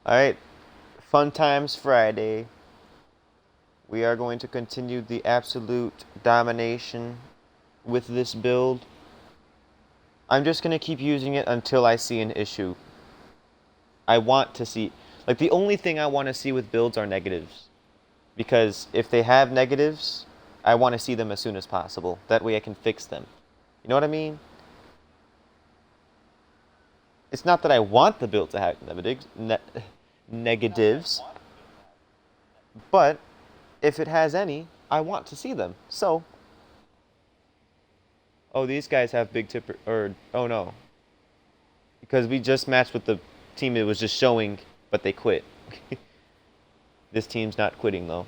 Alright, Fun Times Friday. We are going to continue the absolute domination with this build. I'm just going to keep using it until I see an issue. I want to see... Like, the only thing I want to see with builds are negatives. Because if they have negatives, I want to see them as soon as possible. That way I can fix them. You know what I mean? It's not that I want the build to have negatives, but if it has any, I want to see them. So, oh, these guys have big tipper, or, oh no. Because we just matched with the team it was just showing, but they quit. This team's not quitting, though.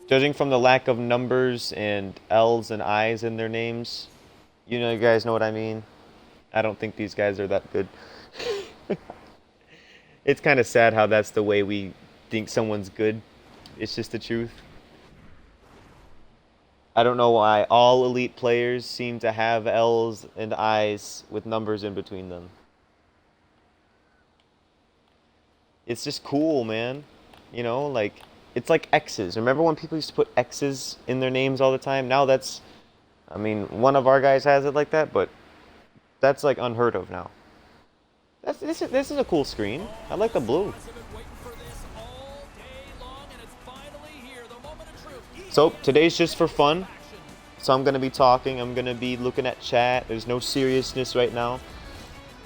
Judging from the lack of numbers and L's and I's in their names, you guys know what I mean. I don't think these guys are that good. It's kind of sad how that's the way we think someone's good. It's just the truth. I don't know why all elite players seem to have L's and I's with numbers in between them. It's just cool, man. Like, it's like X's. Remember when people used to put X's in their names all the time? Now that's, I mean, one of our guys has it like that, but that's like unheard of now. This is a cool screen. I like the blue. So today's just for fun. So I'm gonna be talking. I'm gonna be looking at chat. There's no seriousness right now.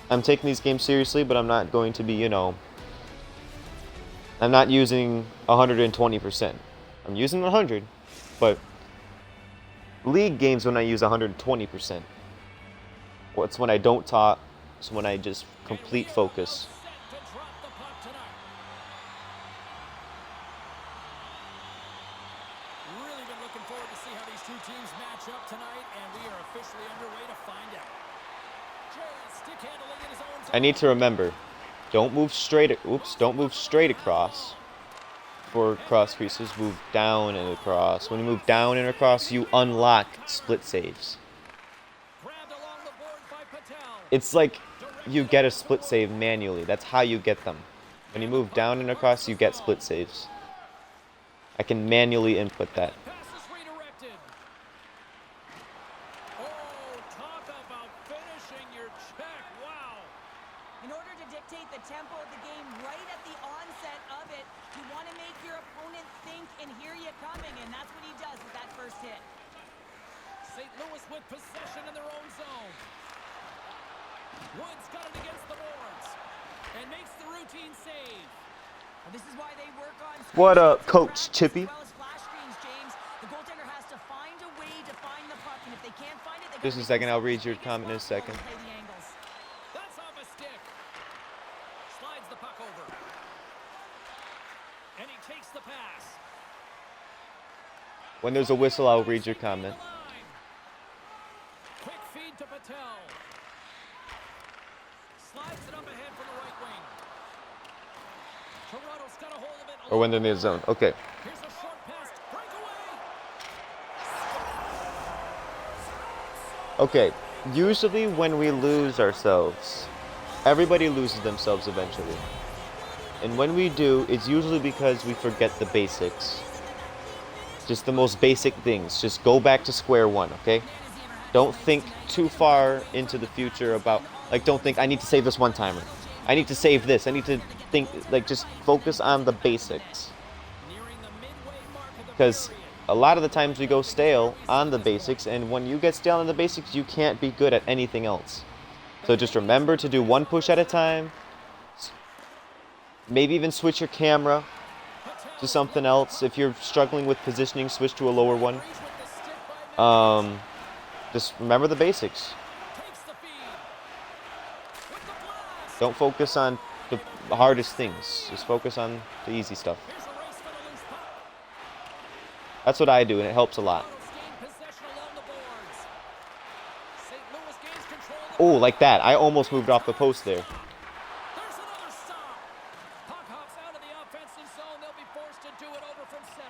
I'm taking these games seriously, but I'm not going to be, I'm not using 120%. I'm using 100, but league games when I use 120%. It's when I don't talk. It's when I just complete focus. Really been looking forward to see how these two teams match up tonight, and we are officially underway to find out. Stick handling in his own zone. I need to remember, don't move straight. Don't move straight across. For cross creases, move down and across. When you move down and across, you unlock split saves. It's like you get a split save manually. That's how you get them. When you move down and across, you get split saves. I can manually input that. In order to dictate the tempo of the game right at the onset of it, you want to make your opponent think and hear you coming, and that's what he does with that first hit. St. Louis with possession in their own zone. Woods got it against the boards and makes the routine save. And this is why they work on... What up, Coach Chippy? As well as flash screens, James. The goaltender has to find a way to find the puck, and if they can't find it... Just a second, I'll read your comment in a second. That's off a stick. Slides the puck over. And he takes the pass. When there's a whistle, I'll read your comment. Quick feed to Patel. Slides it up ahead from the right wing. Toronto's got a hold of it. Or when they're in the zone. Okay. Here's a short pass. Breakaway. Okay. Usually when we lose ourselves, everybody loses themselves eventually. And when we do, it's usually because we forget the basics. Just the most basic things. Just go back to square one, okay? Don't think too far into the future about, like, don't think, I need to save this one-timer. I need to save this. I need to think, like, just focus on the basics. Because a lot of the times we go stale on the basics, and when you get stale on the basics, you can't be good at anything else. So just remember to do one push at a time. Maybe even switch your camera to something else. If you're struggling with positioning, switch to a lower one. Just remember the basics. Don't focus on the hardest things. Just focus on the easy stuff. That's what I do, and it helps a lot. Oh, like that. I almost moved off the post there.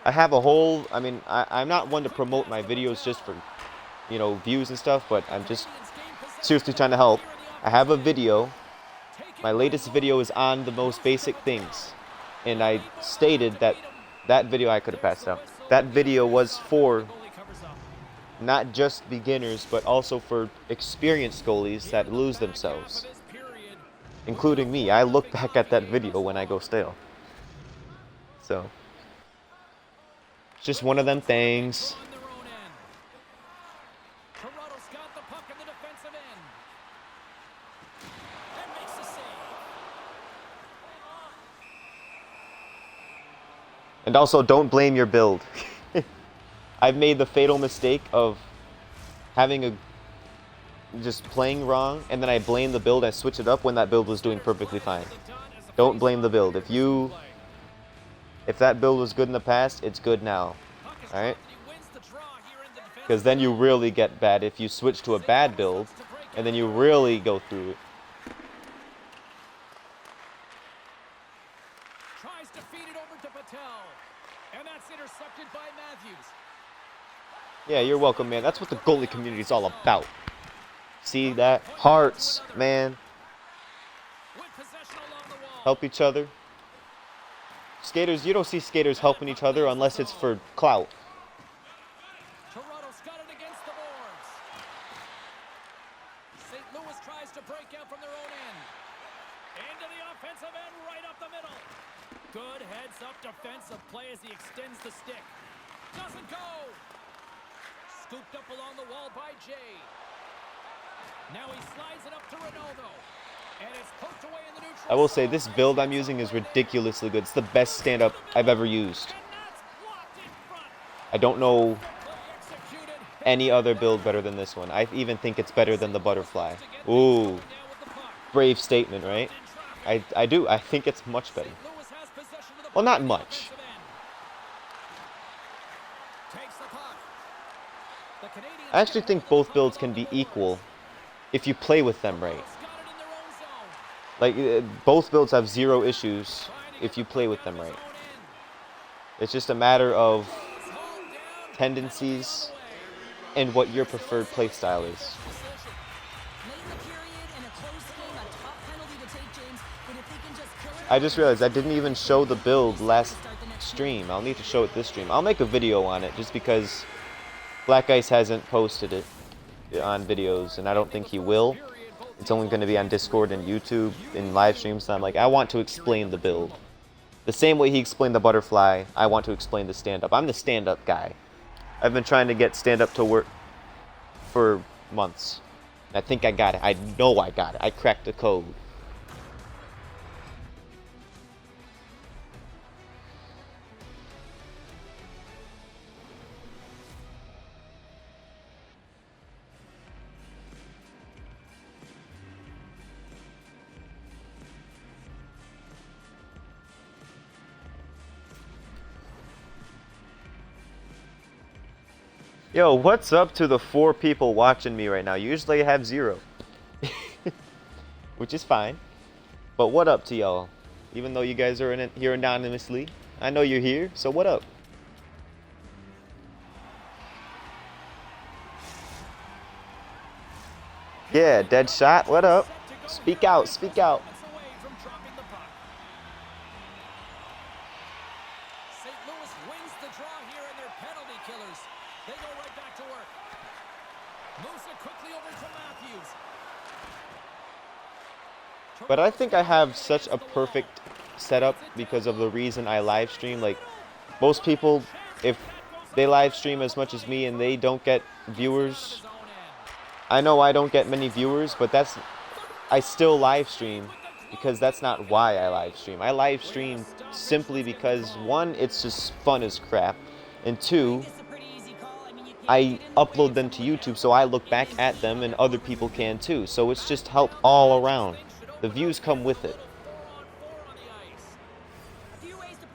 I have a whole, I mean, I'm not one to promote my videos just for, views and stuff, but I'm just seriously trying to help. I have a video My latest video is on the most basic things. And I stated that that video I could have passed out. That video was for not just beginners, but also for experienced goalies that lose themselves. Including me. I look back at that video when I go stale. So, it's just one of them things. And also, don't blame your build. I've made the fatal mistake of just playing wrong, and then I blame the build. I switch it up when that build was doing perfectly fine. Don't blame the build. If that build was good in the past, it's good now. All right? Because then you really get bad if you switch to a bad build, and then you really go through it. Tries to feed it over to Patel, and that's intercepted by Matthews. Yeah, you're welcome, man. That's what the goalie community is all about. See that? Hearts, man. Help each other. Skaters, you don't see skaters helping each other unless it's for clout. Toronto's got it against the boards. St. Louis tries to break out from their own end. Into the offensive end, right up the middle. Good heads-up defensive play as he extends the stick. Doesn't go. Scooped up along the wall by Jay. Now he slides it up to Ronaldo. And it's poked away in the neutral. I will say, this build I'm using is ridiculously good. It's the best stand-up I've ever used. I don't know any other build better than this one. I even think it's better than the butterfly. Ooh. Brave statement, right? I do. I think it's much better. Well, not much. I actually think both builds can be equal if you play with them right. Like, both builds have zero issues if you play with them right. It's just a matter of tendencies and what your preferred play style is. I just realized I didn't even show the build last stream. I'll need to show it this stream. I'll make a video on it just because Black Ice hasn't posted it on videos, and I don't think he will. It's only going to be on Discord and YouTube in live streams. So I'm like, I want to explain the build. The same way he explained the butterfly, I want to explain the stand-up. I'm the stand-up guy. I've been trying to get stand-up to work for months. I think I got it. I know I got it. I cracked the code. Yo, what's up to the 4 people watching me right now? Usually I have 0. Which is fine. But what up to y'all? Even though you guys are in it here anonymously, I know you're here, so what up? Yeah, dead shot, what up? Speak out, speak out. But I think I have such a perfect setup because of the reason I live stream. Like, most people, if they live stream as much as me and they don't get viewers, I know I don't get many viewers, but I still live stream because that's not why I live stream. I live stream simply because, 1, it's just fun as crap, and 2, I upload them to YouTube so I look back at them and other people can too. So it's just help all around. The views come with it.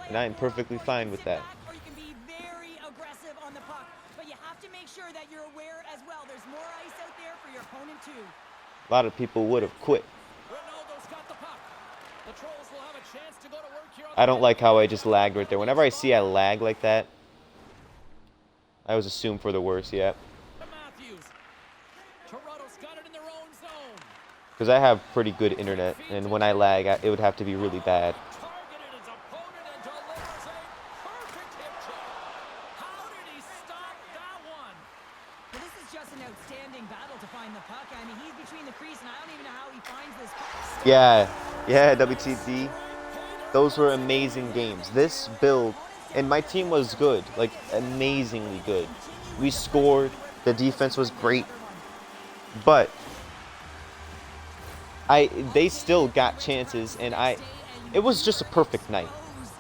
And I'm perfectly fine with that. Or you can be very aggressive on the puck, but you have to make sure that you're aware as well. There's more ice out there for your opponent too. A lot of people would have quit. I don't like how I just lagged right there. Whenever I see I lag like that, I always assume for the worst, yeah. because I have pretty good internet, and when I lag, it would have to be really bad. Targeted his opponent and delivers a perfect hip check. How did he stop that one? Well, this is just an outstanding battle to find the puck. I mean, he's between the crease, and I don't even know how he finds this puck. Yeah, WTD. Those were amazing games. This build, and my team was good, like amazingly good. We scored, the defense was great, but they still got chances, and it was just a perfect night.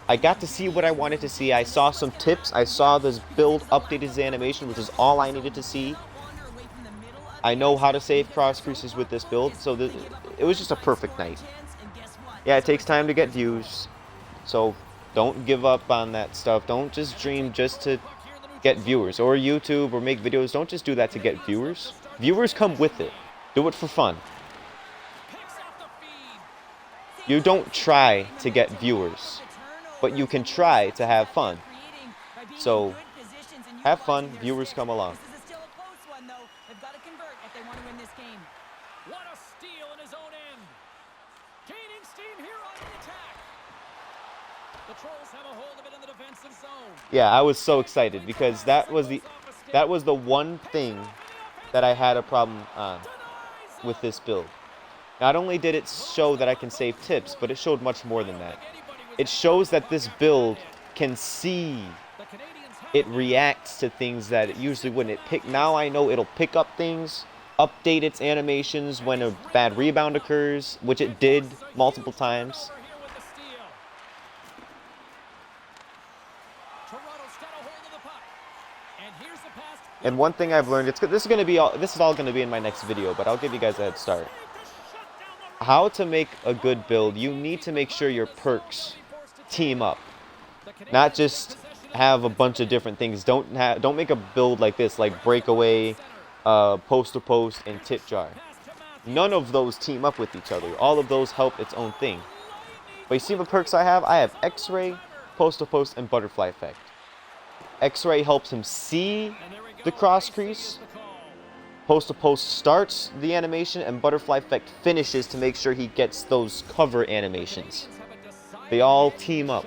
I got to see what I wanted to see. I saw some tips. I saw this build updated his animation, which is all I needed to see. I know how to save cross creases with this build, so it was just a perfect night. Yeah, it takes time to get views, so don't give up on that stuff. Don't just dream just to get viewers, or YouTube, or make videos. Don't just do that to get viewers. Viewers come with it. Do it for fun. You don't try to get viewers, but you can try to have fun. So have fun, viewers come along. This is still a close one, though. They've got to convert if they want to win this game. What a steal in his own end. Gaining steam here on the attack. The Trolls have a hold of it in the defensive zone. Yeah, I was so excited because that was the one thing that I had a problem on with this build. Not only did it show that I can save tips, but it showed much more than that. It shows that this build can see. It reacts to things that it usually wouldn't. Now I know it'll pick up things, update its animations when a bad rebound occurs, which it did multiple times. And one thing I've learned, this is all going to be in my next video, but I'll give you guys a head start. How to make a good build, you need to make sure your perks team up. Not just have a bunch of different things. Don't make a build like this, like breakaway, post to post, and tip jar. None of those team up with each other. All of those help its own thing. But you see what perks I have? I have X-ray, post to post, and butterfly effect. X-ray helps him see the cross crease. Post to post starts the animation, and butterfly effect finishes to make sure he gets those cover animations. They all team up.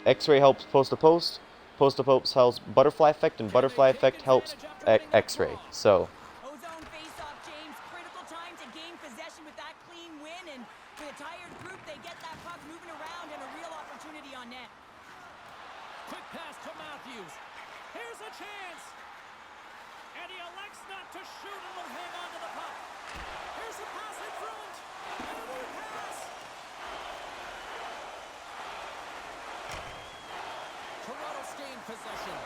X-ray helps post to post helps butterfly effect, and butterfly effect helps X-ray. So Ozone face-off, James. Critical time to gain possession with that clean win, and with a tired group, they get that puck moving around and a real opportunity on net. Quick pass to Matthews. Here's a chance. And he elects not to shoot and will hang on to the puck. Here's a pass in front. And a new pass. Toronto's gained possession.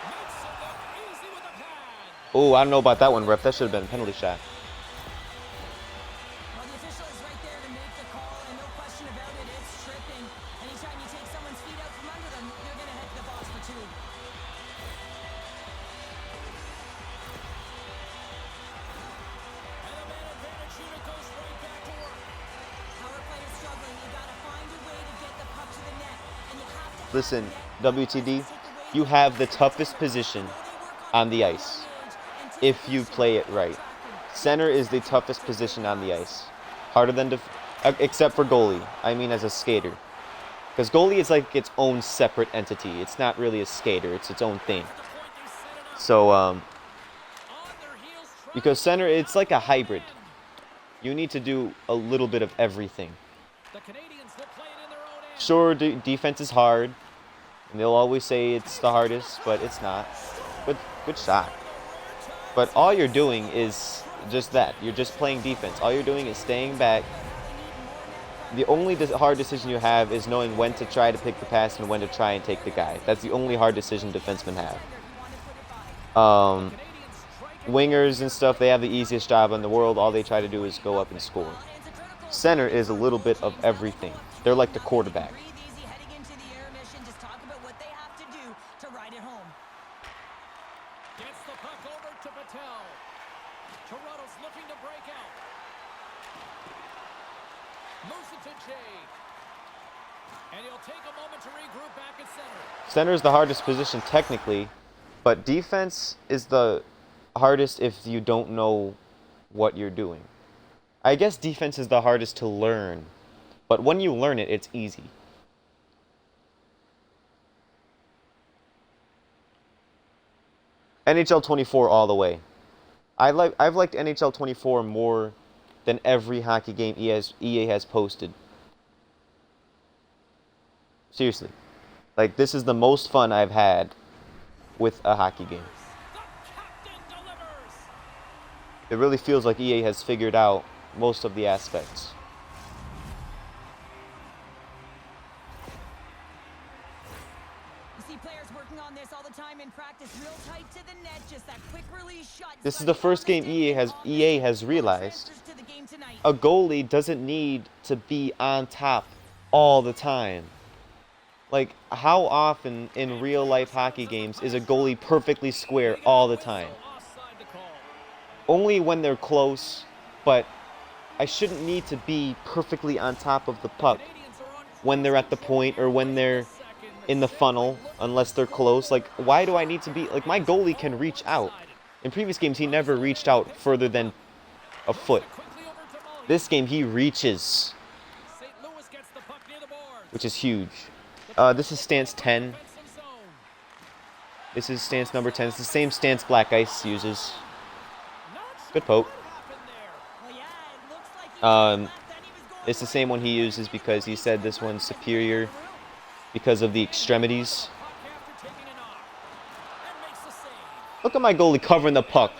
Makes it look easy with a pad. oh, I don't know about that one, ref. That should have been a penalty shot. Well, the official is right there to make the call, and no question about it, it's tripping. Anytime you take someone's feet out from under them, you're going to head to the box for two. And a man advantage unit goes right back to work. Power play is struggling. You got to find a way to get the puck to the net, and you have to. Listen, WTD, you have the toughest position on the ice if you play it right. Center is the toughest position on the ice. Harder than except for goalie. I mean as a skater. Because goalie is like its own separate entity. It's not really a skater. It's its own thing. So, because center, it's like a hybrid. You need to do a little bit of everything. The Canadians will play it in their own end. Sure, defense is hard. And they'll always say it's the hardest, but it's not. Good shot. But all you're doing is just that. You're just playing defense. All you're doing is staying back. The only hard decision you have is knowing when to try to pick the pass and when to try and take the guy. That's the only hard decision defensemen have. Wingers and stuff, they have the easiest job in the world. All they try to do is go up and score. Center is a little bit of everything. They're like the quarterback. Breathe easy heading into the intermission. Just talk about what they have to do to ride it home. Gets the puck over to Patel. Toronto's looking to break out. Moves it to Jay. And he'll take a moment to regroup back at center. Center is the hardest position technically, but defense is the hardest if you don't know what you're doing. I guess defense is the hardest to learn, but when you learn it, it's easy. NHL 24 all the way. I've liked NHL 24 more than every hockey game EA has posted. Seriously. Like, this is the most fun I've had with a hockey game. It really feels like EA has figured out most of the aspects. You see players working on this all the time in practice, real tight to the net, just that quick release shot. This is the first game EA has realized a goalie doesn't need to be on top all the time. Like, how often in real life hockey games is a goalie perfectly square all the time? Only when they're close, but I shouldn't need to be perfectly on top of the puck when they're at the point or when they're in the funnel, unless they're close. Like, why do I need to be... Like, my goalie can reach out. In previous games, he never reached out further than a foot. This game, he reaches, which is huge. This is stance 10. This is stance number 10. It's the same stance Black Ice uses. Good poke. It's the same one he uses because he said this one's superior because of the extremities. Look at my goalie covering the puck.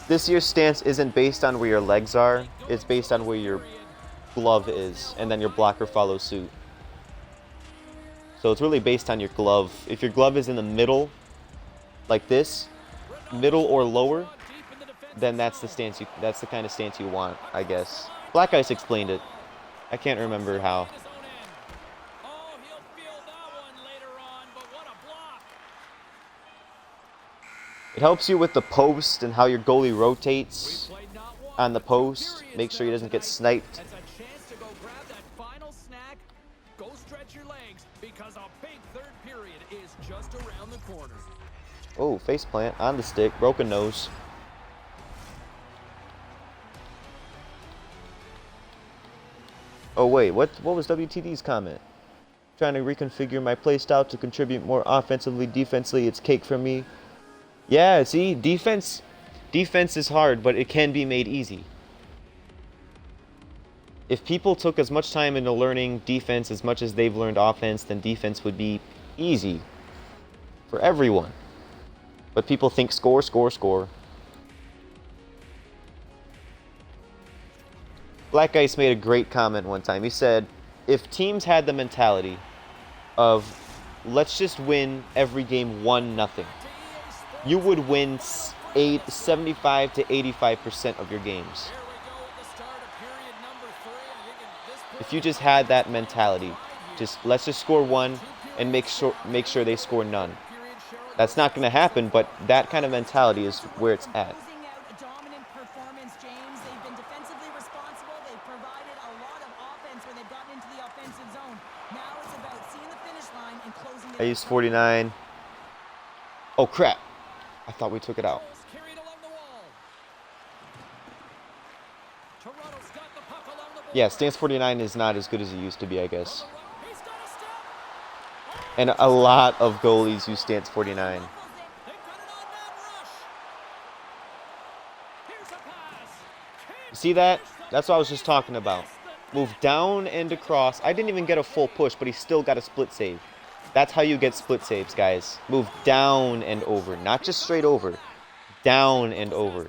This year's stance isn't based on where your legs are. It's based on where your glove is, and then your blocker follows suit. So it's really based on your glove. If your glove is in the middle, like this, middle or lower, then that's the stance that's the kind of stance you want, I guess. Black Ice explained it. I can't remember how. It helps you with the post and how your goalie rotates on the post. Make sure he doesn't get sniped. Go stretch your legs because a big third period is just around the corner. Oh, faceplant on the stick, broken nose. Oh wait, what was WTD's comment? Trying to reconfigure my playstyle to contribute more offensively, defensively, it's cake for me. Yeah, see, defense is hard, but it can be made easy. If people took as much time into learning defense as much as they've learned offense, then defense would be easy for everyone. But people think score, score, score. Black Ice made a great comment one time. He said, if teams had the mentality of let's just win every game 1-0, you would win 75 to 85% of your games. If you just had that mentality, let's just score one and make sure they score none. That's not going to happen, but that kind of mentality is where it's at. I used 49. Oh crap! I thought we took it out. Yeah, stance 49 is not as good as it used to be, I guess. And a lot of goalies use stance 49. See that? That's what I was just talking about. Move down and across. I didn't even get a full push, but he still got a split save. That's how you get split saves, guys. Move down and over, not just straight over. Down and over.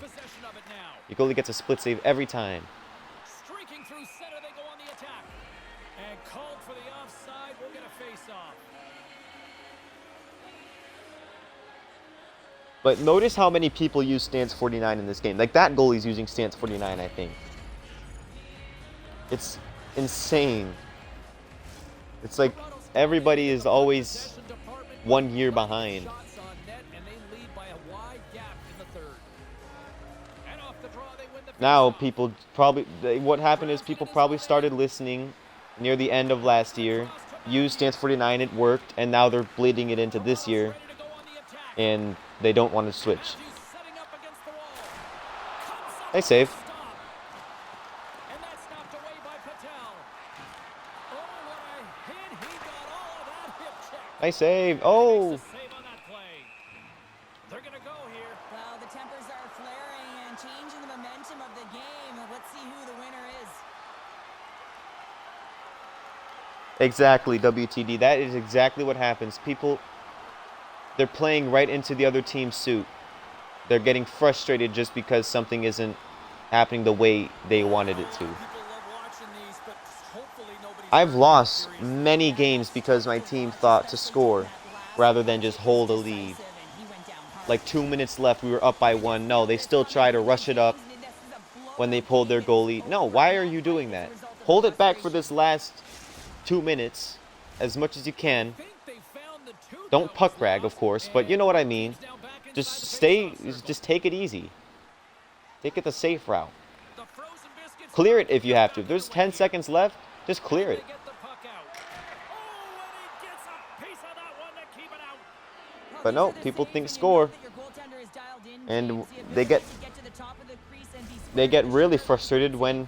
Your goalie gets a split save every time. Streaking through center, they go on the attack. And called for the offside. We'll get a face-off. But notice how many people use stance 49 in this game. Like, that goalie's using stance 49, I think. It's insane. It's like everybody is always 1 year behind. Now what happened is people probably started listening near the end of last year used Stance 49, it worked, and now they're bleeding it into this year, Ready to go on the attack. and they don't want to switch. Matthews setting up against the wall. Comes up They with a save. stop. And that's knocked away by Patel. Oh, what a hit. He got all of that hip check. Nice save. Makes Oh, the save on that play. They're going to go here. Well, the tempers are flaring and changing the momentum of the game. Let's see who the winner is. exactly, WTD. That is exactly what happens. People, they're playing right into the other team's suit. They're getting frustrated just because something isn't happening the way they wanted it to. People love watching these, but hopefully nobody's I've hurt lost serious. many games because my team thought to score rather than just hold a lead. And he went down hard. Like 2 minutes left, we were up by 1. No, they still try to rush it up when they pulled their goalie. No, why are you doing that? Hold it back for this last 2 minutes as much as you can. Think they found the two Don't that puck was brag, of lost, course, but you know what I mean. and now back inside Just the stay, faceoff circle. just take it easy. Take it the safe route. The frozen biscuits Clear it if you have back to. If there's underway 10 here. seconds left, just clear They it. get the puck out. Oh, and he gets a piece of that one to keep it out. Well, But these no, are the people saves think when you know score. that your goaltender is dialed in, And James. The they get- ability to to the top of the crease and be They get square really to the frustrated when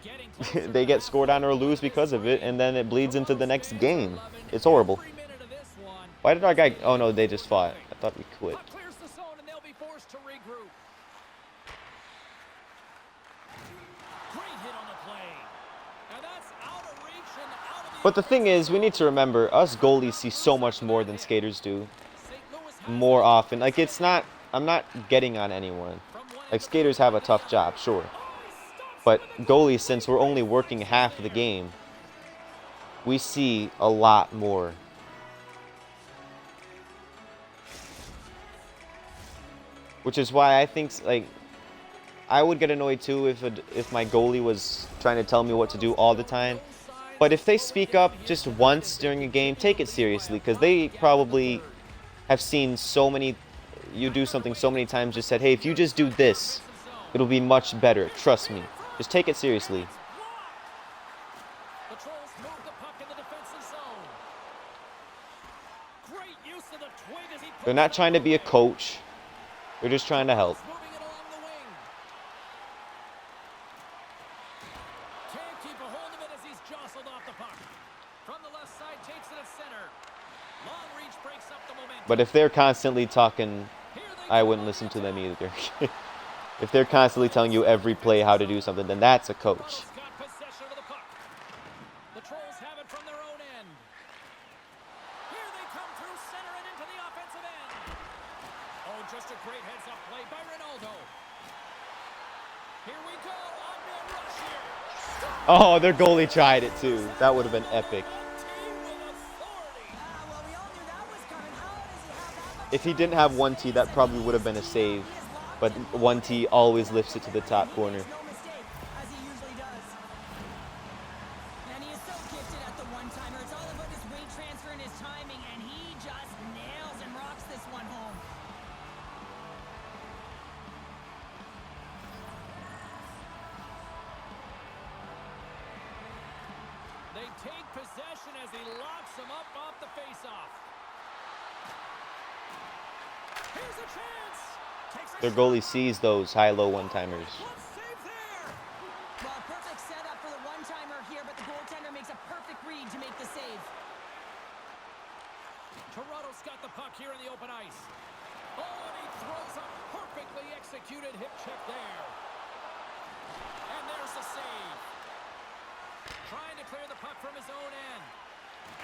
Getting closer they to get scored on or lose because of it, and then it bleeds into the next game. It's horrible. every minute of this one. Why did our guy... Oh no, they just fought. I thought we quit. Puck clears the zone and they'll be forced to regroup. Great hit on the play. And that's out of reach and out of the But the thing is, we need to remember, us goalies see so much more than skaters do. St. Louis has More often. Like, it's not... I'm not getting on anyone. from one Like, skaters have a tough job, sure. But goalies, since we're only working half the game, we see a lot more. Which is why I think, like, I would get annoyed too if my goalie was trying to tell me what to do all the time. But if they speak up just once during a game, take it seriously, because they probably have seen so many, you do something so many times, just said, hey, if you just do this, it'll be much better. Trust me. Just take it seriously. The Trolls move the puck in the defensive zone. Great use of the twig as he They're not trying to be a coach. They're just trying to help. moving it along the wing. Can't keep a hold of it as he's jostled off the puck. From the left side, takes it at center. Long reach breaks up the momentum. But if they're constantly talking, Here they I go wouldn't on listen to the them attack. either. If they're constantly telling you every play how to do something, then that's a coach. Trolls got possession of the puck. The Trolls have it from their own end. Here they come through center and into the offensive end. Oh, just a great heads-up play by Ronaldo. Here we go. On-man rush here. Oh, their goalie tried it too. That would have been epic. Team with authority. well, we all knew that was coming. How does he have that much If he didn't have 1T, that probably would have been a save. But 1T always lifts it to the top corner. no mistake, as he usually does. And he is so gifted at the one-timer. It's all about his weight transfer and his timing, and he just nails and rocks this one home. They take possession as he locks him up off the faceoff. Here's a chance. Takes a Their shot. goalie sees those high-low one-timers. One save there. Well, perfect setup for the one-timer here, but the goaltender makes a perfect read to make the save. Toronto's got the puck here in the open ice. Oh, and he throws a perfectly executed hip check there. And there's the save. Trying to clear the puck from his own end.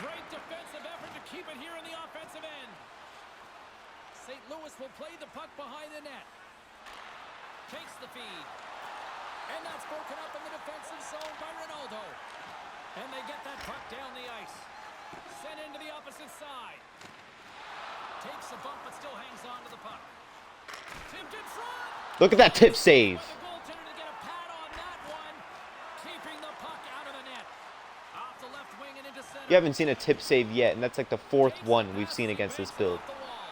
Great defensive effort to keep it here in the offensive end. St. Louis will play the puck behind the net. Takes the feed. And that's broken up in the defensive zone by Ronaldo. And they get that puck down the ice. Sent into the opposite side. Takes a bump but still hangs on to the puck. Tipped in front. Look at that tip save. The goaltender to get a pad on that one. Keeping the puck out of the net. Off the left wing and into center. You haven't seen a tip save yet, and that's like the fourth one we've seen against this build. Off the wall.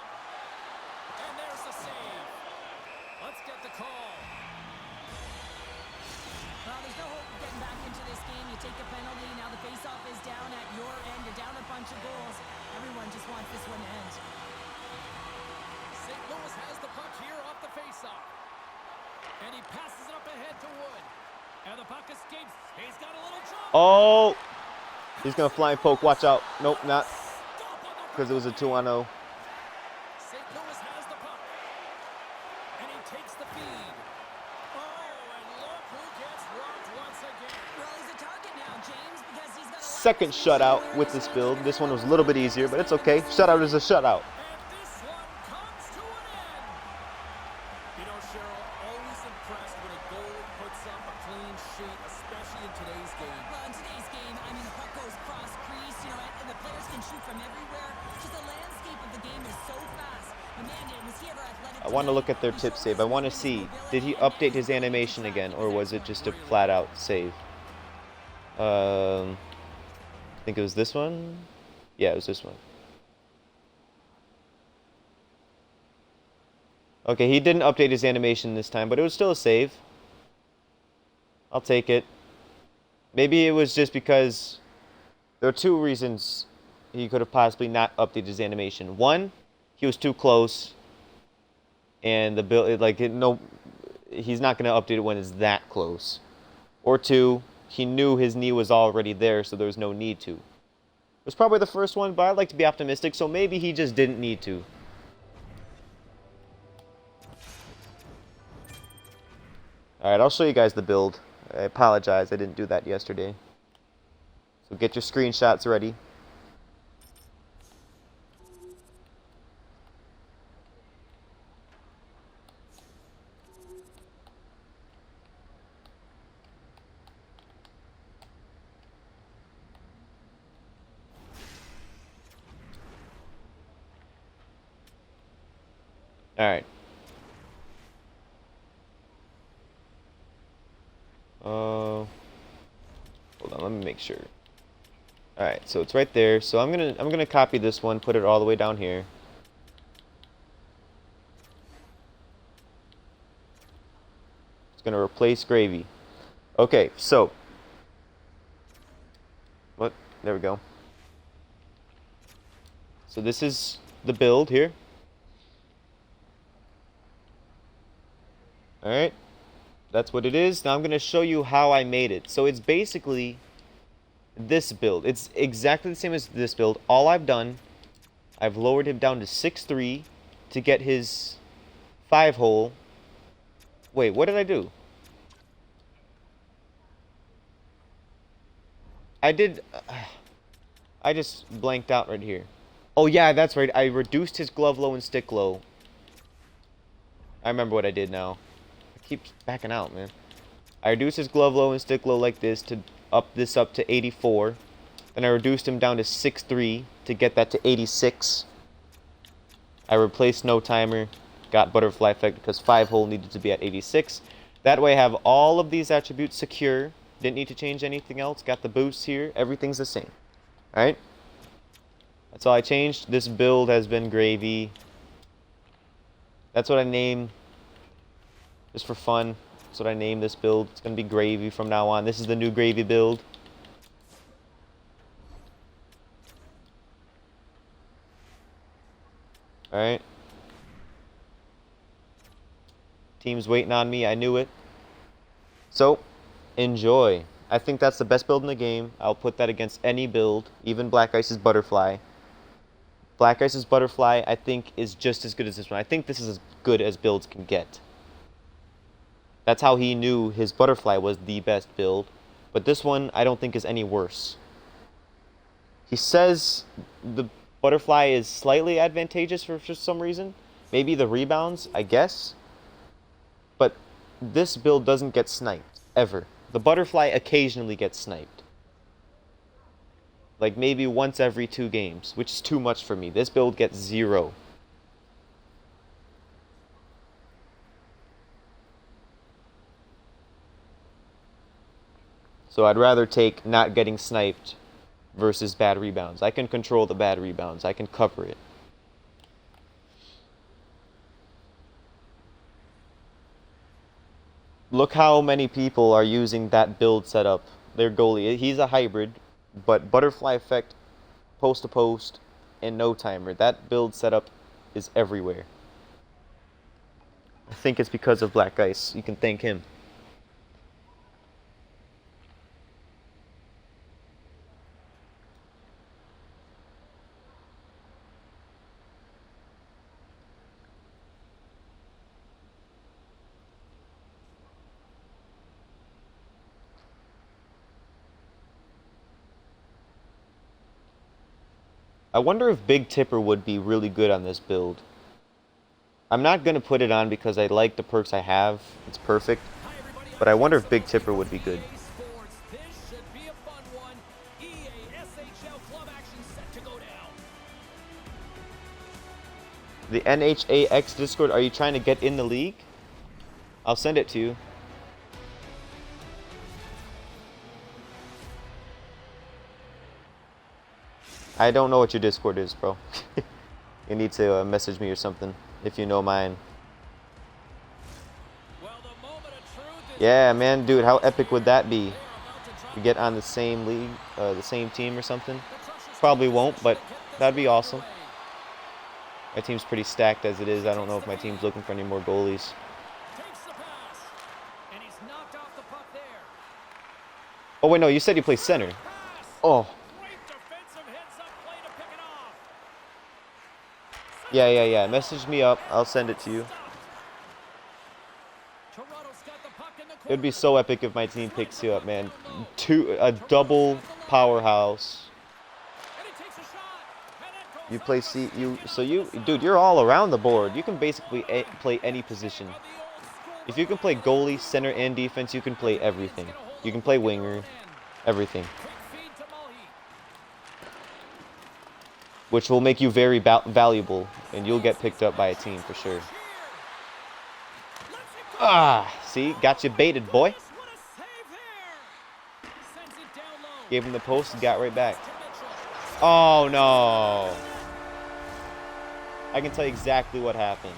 And there's the save. Let's get the call. Well, there's no hope of getting back into this game. You take a penalty. Now the faceoff is down at your end. You're down a Oh! He's going to flying poke. Watch out. Nope, not. Because it was a 2-on-0. St. Louis has the puck. And he takes the feed. Oh, and look who gets rocked once again. Well, he's a target now, James, because he's got a lot Second of shutout with this build. This one was a little bit easier, but it's okay. Shutout is a shutout. And this one comes to an end. You know, Cheryl, always impressed when a goalie puts up a clean sheet, especially in today's game. Well, in today's game, I mean, the puck goes cross crease, you know, and the players can shoot from everywhere. Just the landscape of the game is so fast. And man, was he ever athletic? I want to look at their tip save. I want to see, did he update his animation again, or was it just a flat-out save? I think it was this one. Yeah, it was this one. Okay, he didn't update his animation this time, but it was still a save. I'll take it. Maybe it was just because there are two reasons he could have possibly not updated his animation. One, he was too close, and the build, no, he's not going to update it when it's that close. Or two, he knew his knee was already there, so there was no need to. It was probably the first one, but I'd like to be optimistic, so maybe he just didn't need to. Alright, I'll show you guys the build. I apologize, I didn't do that yesterday. So get your screenshots ready. Alright. Hold on, let me make sure. Alright, so it's right there. So I'm gonna copy this one, put it all the way down here. It's gonna replace gravy. Okay, so what? There we go. So this is the build here. Alright, that's what it is. Now I'm going to show you how I made it. So it's basically this build. It's exactly the same as this build. All I've done, I've lowered him down to 6'3" to get his 5-hole. Wait, what did I do? I just blanked out right here. Oh yeah, that's right. I reduced his glove low and stick low. I remember what I did now. Keeps backing out, man. I reduced his glove low and stick low like this to up this up to 84. Then I reduced him down to 6'3" to get that to 86. I replaced no timer, got butterfly effect because 5-hole needed to be at 86. That way I have all of these attributes secure. Didn't need to change anything else. Got the boost here. Everything's the same. Alright? That's all I changed. This build has been gravy. That's what I named. Just for fun. That's what I named this build. It's going to be gravy from now on. This is the new gravy build. Alright. Team's waiting on me. I knew it. So, enjoy. I think that's the best build in the game. I'll put that against any build. Even Black Ice's Butterfly. Black Ice's Butterfly, I think, is just as good as this one. I think this is as good as builds can get. That's how he knew his Butterfly was the best build. But this one, I don't think is any worse. He says the Butterfly is slightly advantageous for some reason. Maybe the rebounds, I guess. But this build doesn't get sniped, ever. The Butterfly occasionally gets sniped. Like maybe once every 2 games, which is too much for me. This build gets 0. So I'd rather take not getting sniped versus bad rebounds. I can control the bad rebounds. I can cover it. Look how many people are using that build setup. Their goalie, he's a hybrid, but butterfly effect, post to post, and no timer. That build setup is everywhere. I think it's because of Black Ice. You can thank him. I wonder if Big Tipper would be really good on this build. I'm not going to put it on because I like the perks I have. It's perfect. Hi, everybody. But I I'm wonder if Jason Big Kelly Tipper would from be good. EA Sports. This should be a fun one. EA SHL club action set to go down. The NHAX Discord, are you trying to get in the league? I'll send it to you. I don't know what your Discord is, bro. You need to message me or something if you know mine. Well, the moment of truth is Yeah, man, dude, how epic would that be? they are about to drop We get on the same league, the same team or something. the Crushers Probably take won't, possession but to get this that'd be one awesome. underway. My team's pretty stacked as it is. I don't know if my team's looking for any more goalies. Takes the pass. And he's knocked off the puck there. Oh, wait, no, you said you play center. Pass. Oh, Great defensive heads-up play to pick it off. yeah. Message me up. I'll send it to you. Toronto's got the puck in the It would be corner. so epic if my team picks you up, man. A double powerhouse. And he takes a shot. And that goes You up play a stick dude, you're all around the board. You can basically play any position. of the old school If you can play goalie, center, and defense, you can play everything. You can play winger, everything. quick feed to Mulhy. Which will make you very valuable, and you'll get picked up by a team for sure. Ah, see? Got you baited, boy. What a save there. Sends it down low. Gave him the post and got right back. To Mitchell. Oh, no. I can tell you exactly what happened.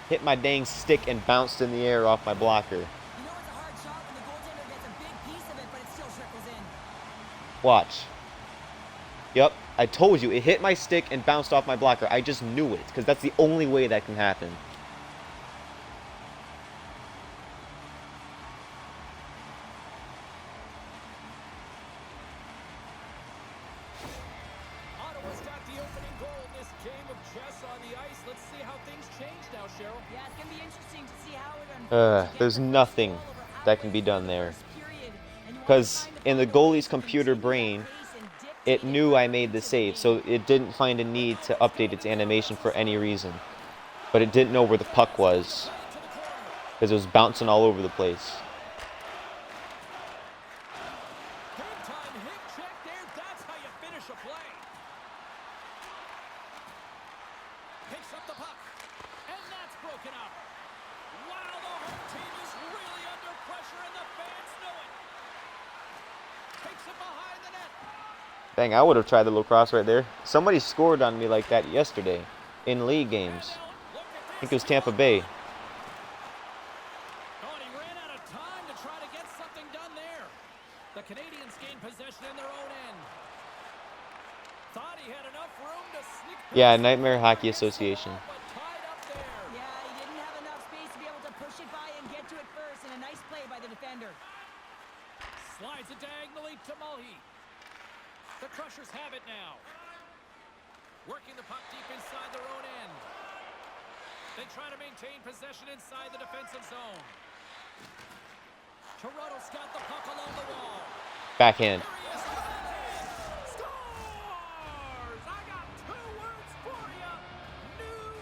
Hit my dang stick and bounced in the air off my blocker. You know it's a hard shot when the goaltender gets a big piece of it, but it still trickles in. Watch. Yep, I told you. It hit my stick and bounced off my blocker. I just knew it, because that's the only way that can happen. Ottawa's got the opening goal in this game of chess on the ice. Let's see how things change now, Cheryl. Yeah, it's gonna be interesting to see how it unfolds. There's nothing that can be done there. Because in the goalie's computer brain, it knew I made the save, so it didn't find a need to update its animation for any reason. But it didn't know where the puck was, because it was bouncing all over the place. Big time hit check there. That's how you finish a play. Picks up the puck. And that's broken up. Wow, the home team is really under pressure and the fans know it. Takes it behind the net. Dang, I would have tried the little cross right there. Somebody scored on me like that yesterday in league games. Look at I this. think it was Tampa Bay. Oh, and he ran out of time to try to get something done there. The Canadians gain possession in their own end. Thought he had enough room to sneak Yeah, past Nightmare the Hockey ball, Association. but tied up there. Yeah, he didn't have enough space to be able to push it by and get to it first, and a nice play by the defender. Slides it diagonally to Mulhy. The Crushers have it now. Working the puck deep inside their own end. They try to maintain possession inside the defensive zone. Toronto's got the puck along the wall. Backhand. There he is. Scores! I got 2 words for you. New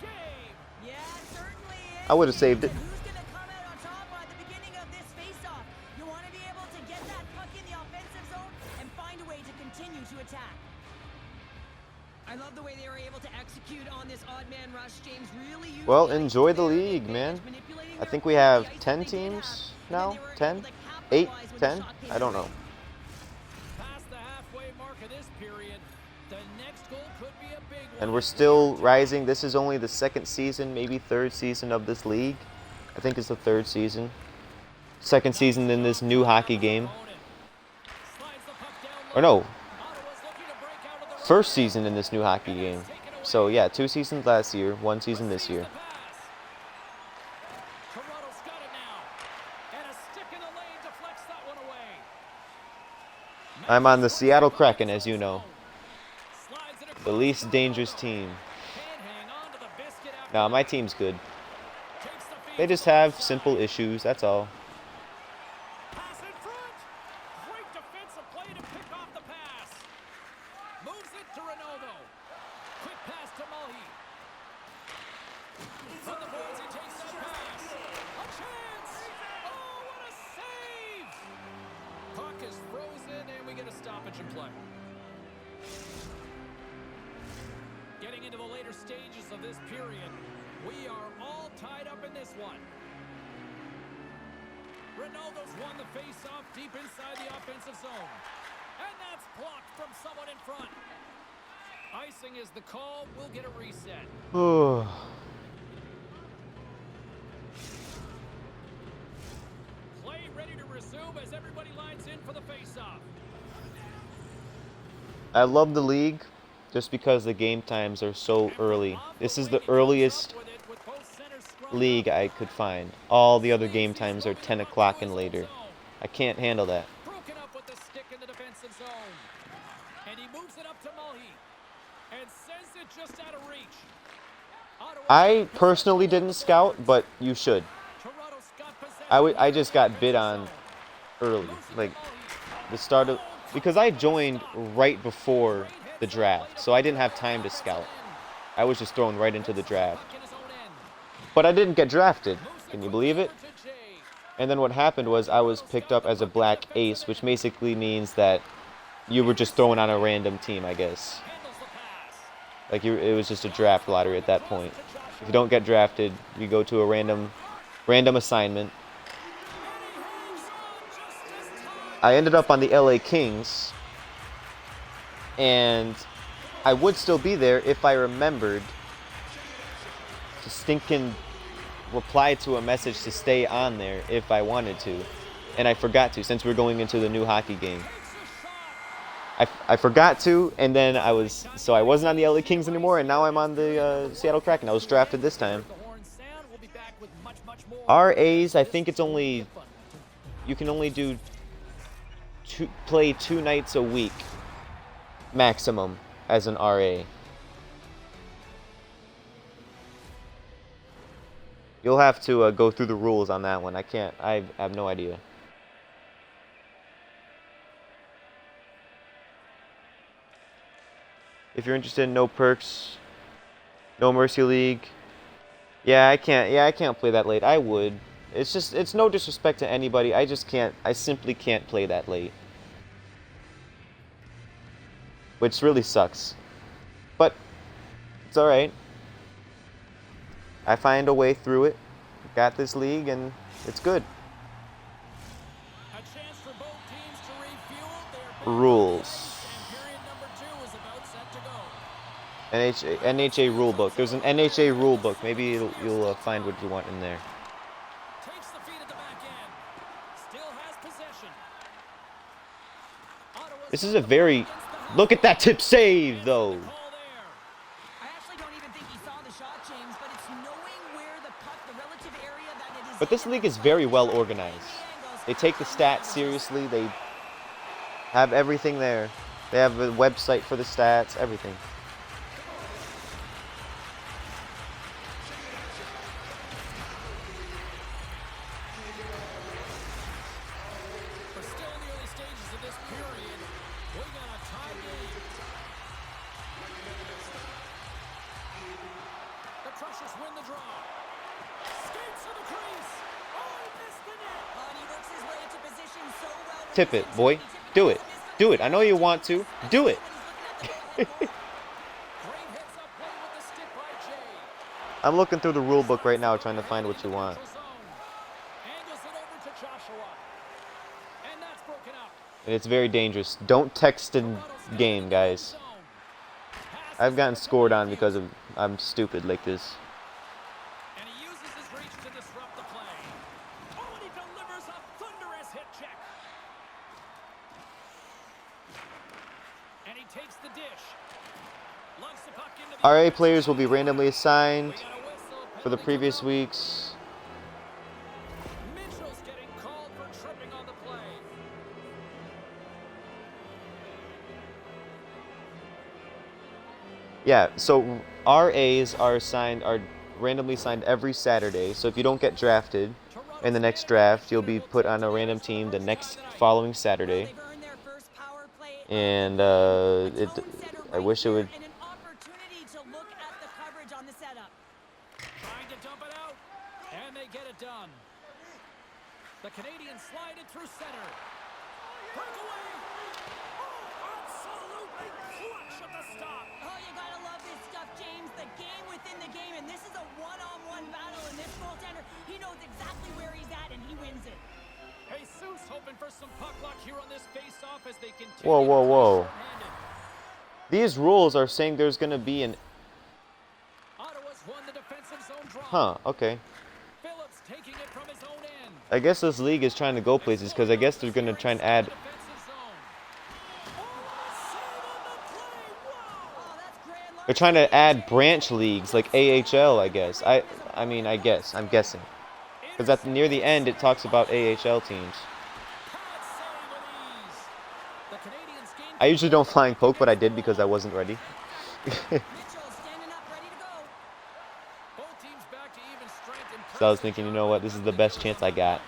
game. Yeah, it certainly is. I would have saved it. And who's gonna come out on top at the beginning of this face-off? You want to be able to get that puck in the offensive zone and find a way to continue to attack. I love the way they were able to execute on this odd man rush. James really used Well, the ice enjoy to the their league, advantage, man. manipulating I their think we opponent have with the ice 10 that they did teams have, and then now. they were 10? able to 8? capitalize when the 10? shot came I don't their know. way. Past the halfway mark of this period. The next goal could be a big one. And we're still rising. This is only the second season, maybe third season of this league. I think it's the third season. Second season in this new hockey game. Slides the puck down Or low. no, Ottawa's looking to break out of the first season in this new hockey game. So yeah, 2 seasons last year, 1 season this year. Toronto's got it now. And a stick in the lane deflects that one away. I'm on the Seattle Kraken, as you know. Slides it The across least dangerous team. Can't hang on to the biscuit after Nah, my that. team's good. Takes the feed They to just the have outside. simple issues, that's all. Pass in front. Great defensive play to pick off the pass. Moves it to Renault. From the boards, he takes that pass. A chance! Oh, what a save! Puck is frozen, and we get a stoppage in play. Getting into the later stages of this period, we are all tied up in this one. Ronaldo's won the face-off deep inside the offensive zone. And that's blocked from someone in front. Icing is the call. We'll get a reset. Play ready to resume as everybody lines in for the face-off. I love the league just because the game times are so early. This is the earliest league I could find. All the other game times are 10 o'clock and later. I can't handle that. Broken up with the stick in the defensive zone. And he moves it up to Mulhy. And sends it just out of reach. I personally didn't scout, but you should. I just got bid on early, like the start of, because I joined right before the draft, so I didn't have time to scout. I was just thrown right into the draft. But I didn't get drafted. Can you believe it? And then what happened was I was picked up as a black ace, which basically means that you were just thrown on a random team, I guess. Like it was just a draft lottery at that point. If you don't get drafted, you go to a random assignment. I ended up on the LA Kings, and I would still be there if I remembered to stinking reply to a message to stay on there if I wanted to. And I forgot to, since we're going into the new hockey game. I forgot to, and then I wasn't on the LA Kings anymore, and now I'm on the Seattle Kraken. I was drafted this time. RAs, I think it's only, you can only play 2 nights a week maximum as an RA. You'll have to go through the rules on that one. I have no idea. If you're interested in No Perks, No Mercy League, I can't play that late. I would. It's no disrespect to anybody. I simply can't play that late. Which really sucks. But it's alright. I find a way through it. Got this league and it's good. A chance for both teams to refuel their Rules. period number 2 is about set to go. NHA rulebook. There's an NHA rulebook. Maybe you'll find what you want in there. Takes the feed at the back end. Still has possession. This is a very... Look at that tip save, though. I actually don't even think he saw the shot, James, but it's knowing where the puck, the relative area that it is. But this league is very well organized. They take the stats seriously. They have everything there. They have a website for the stats, everything. We're still in the early stages of this period. We got a tie game. The Crushers win the draw. Skates to the crease. Oh, he missed the net. He works his way into position so well. Tip it, boy. Do it. Do it. I know you want to. Do it. Great heads-up play with the stick by Jay. I'm looking through the rule book right now trying to find what you want. Angles it over to Joshua. And that's broken up. And it's very dangerous. Don't text in game, guys. I've gotten scored on because I'm stupid like this. And he uses his reach to disrupt the play. Oh, and he delivers a thunderous hit check. And he takes the dish. Lugs the puck into the RA players will be randomly assigned We got a whistle. for the previous weeks. Mitchell's getting called for tripping on the play. Yeah, so RAs are randomly assigned every Saturday. So if you don't get drafted in the next draft, you'll be put on a random team the next following Saturday. They've earned their first power play. And I wish it would. And an opportunity to look at the coverage on the setup. Trying to dump it out. And they get it done. The Canadians slide it through center. Breakaway. Oh, absolutely clutch at the stop. Oh, you gotta love this stuff, James. The game within the game, and this is a one-on-one battle, and this goaltender, he knows exactly where he's at, and he wins it. Jesus hoping for some puck luck here on this face-off as they continue. Whoa, whoa, to whoa. play shorthanded. These rules are saying there's going to be an... Ottawa's won the defensive zone draw. Huh, okay. Phillips taking it from his own end. I guess this league is trying to go places because I guess they're going to try and add... Defensive zone. Oh, save on the play. Wow. Oh, that's grand. They're trying to add branch leagues like AHL, I guess. I mean, I'm guessing. Because near the end, it talks about AHL teams. Pad save with ease. The Canadians gain I usually don't flying poke, but I did because I wasn't ready. Mitchell standing up, ready to go. both teams back to even strength and So I was thinking, you know what, this is the best chance I got.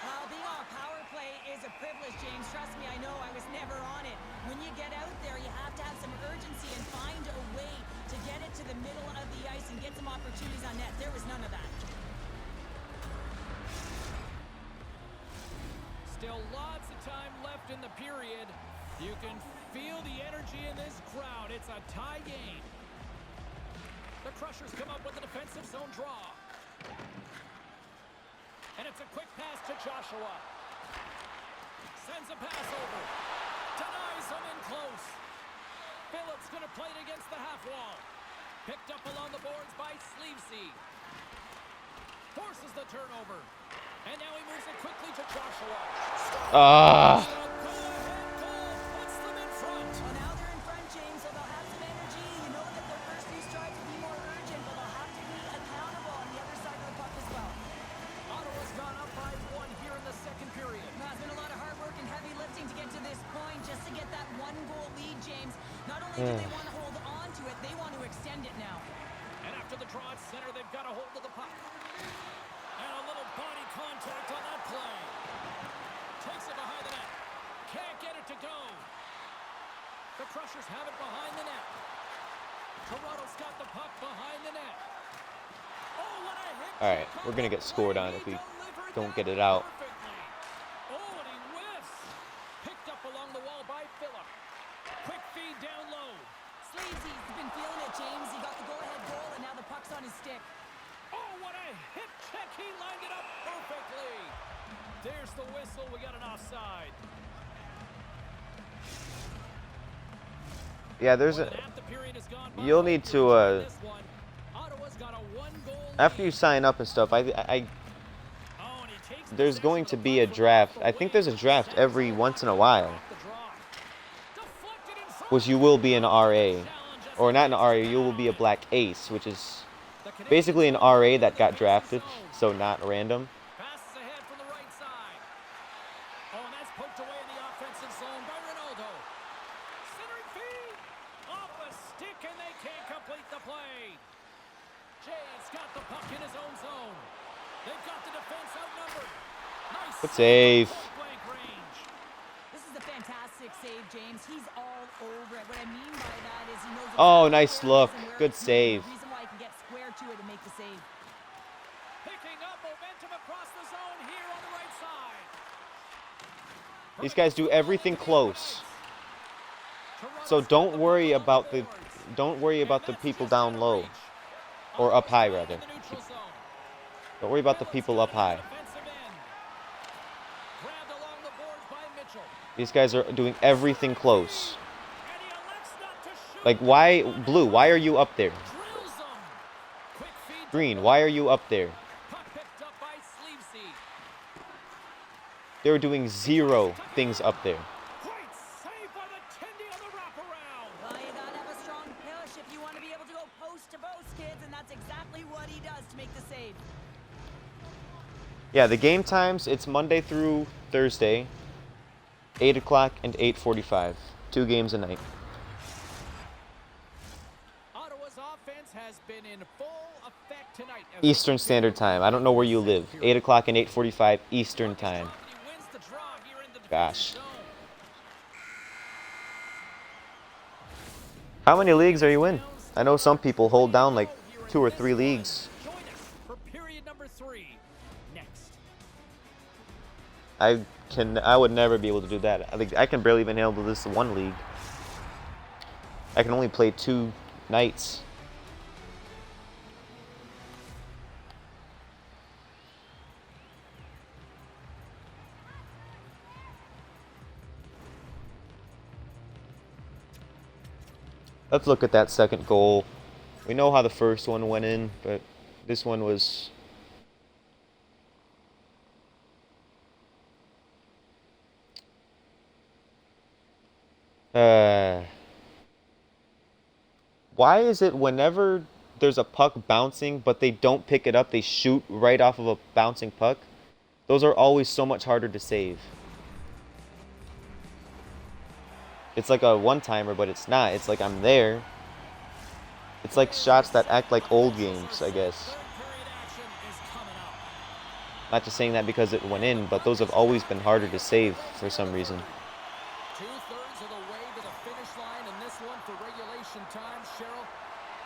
Well, being on power play is a privilege, James. Trust me, I know. I was never on it. When you get out there, you have to have some urgency and find a way to get it to the middle of the ice and get some opportunities on net. There was none of that. Still lots of time left in the period. You can feel the energy in this crowd. It's a tie game. The Crushers come up with a defensive zone draw. And it's a quick pass to Joshua. Sends a pass over. Denies him in close. Phillips going to play it against the half wall. Picked up along the boards by Sleevesy. Forces the turnover. And now he moves it quickly to Joshua. Ah. Go ahead goal puts them in front. Well, now they're in front, James, so they'll have some energy. You know that their first few strides will be more urgent, but they'll have to be accountable on the other side of the puck as well. Ottawa's gone up by 1 here in the second period. Now, it's been a lot of hard work and heavy lifting to get to this point, just to get that one-goal lead, James. Not only do they want to hold on to it, they want to extend it now. And after the draw at center, they've got a hold of the puck. And a little body contact on that play. Takes it behind the net. Can't get it to go. The Crushers have it behind the net. Toronto's got the puck behind the net. Oh, what a hit. All right, we're going to get scored on if we don't get it out. Perfectly. Oh, and he whiffs. Picked up along the wall by Phillip. Quick feed down low. Sleazy's been feeling it, James. He got the go-ahead goal, and now the puck's on his stick. Oh, what a hip check. He lined it up perfectly. There's the whistle. We got an offside. Yeah, there's More a... than half the period has gone by. You'll need to, This one, Ottawa's got a 1-goal after you lead. sign up and stuff, Oh, and he takes there's possession going of to the be a puck from draft. off the I think there's a wing. draft every once in a while, Off the draw. Deflected in front. which you will be an RA. Challenge as Or he not an makes RA, it you will be a nine. black ace, which is The Canadians basically an hold RA on that to got the drafted, defensive so zone. not random. Passes ahead from the right side. Oh, and that's poked away in the offensive zone by Ronaldo. Centering feed. Off a stick, and they can't complete the play. Jay's got the puck in his own zone. They've got the defense outnumbered. Nice Good save save. from point-blank range. This is a fantastic save, James. He's all over it. What I mean by that is he knows Oh, exactly nice where it is look. and where Good it's moving. save. The reason why he can get square to it and make the save. Picking up momentum across the zone here on the right side. These guys do everything close. So don't worry about the people down low, or up high rather. Don't worry about the people up high. These guys are doing everything close. Like, why, Blue, why are you up there? Green, why are you up there? They were doing zero things up there. Well, you gotta have a strong push if you want to be able to go post to post, kids, and that's exactly what he does to make the save. Yeah, the game times, it's Monday through Thursday, 8 o'clock and 8:45. 2 games a night. Ottawa's offense has been in full effect tonight. Eastern Standard Time. I don't know where you live. 8 o'clock and 8:45 Eastern Time. Gosh. How many leagues are you in? I know some people hold down like 2 or 3 leagues. Join us for period number 3 next. I would never be able to do that. I can barely even handle this one league. I can only play 2 nights. Let's look at that second goal. We know how the first one went in, but this one was... Why is it whenever there's a puck bouncing, but they don't pick it up, they shoot right off of a bouncing puck? Those are always so much harder to save. It's like a one-timer, but it's not. It's like I'm there. It's like shots that act like old games, I guess. Not just saying that because it went in, but those have always been harder to save for some reason. 2/3 of the way to the finish line in this one for regulation time. Cheryl,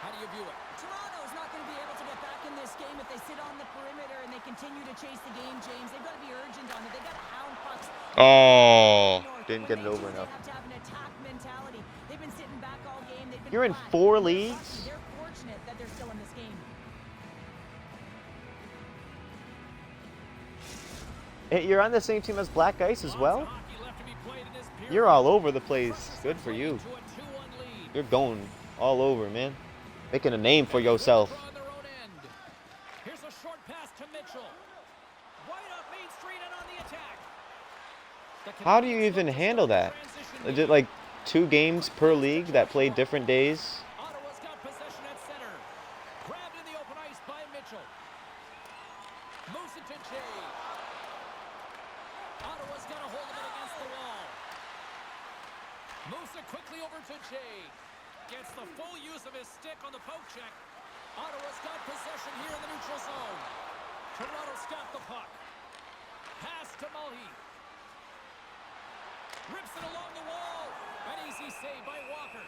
how do you view it? Toronto's not going to be able to get back in this game if they sit on the perimeter and they continue to chase the game, James. They've got to be urgent on it. They've got to hound pucks. Oh, didn't get it over enough. They have to have an attack mentality. They've been sitting back all game. They've been You're in flat. 4 leagues? They're fortunate that they're still in this game. You're on the same team as Black Ice as well? You're all over the place. Good for you. You're going all over, man. Making a name for yourself. Here's a short pass to Mitchell. Right up Main Street and on the attack. How do you even handle that? Is it like 2 games per league that play different days? Ottawa's got possession at center. Grabbed in the open ice by Mitchell. Moves it to Jay. Ottawa's got a hold of it against the wall. Moves it quickly over to Jay. Gets the full use of his stick on the poke check. Ottawa's got possession here in the neutral zone. Toronto's got the puck. Pass to Mulhy. Rips it along the wall. An easy save by Walker.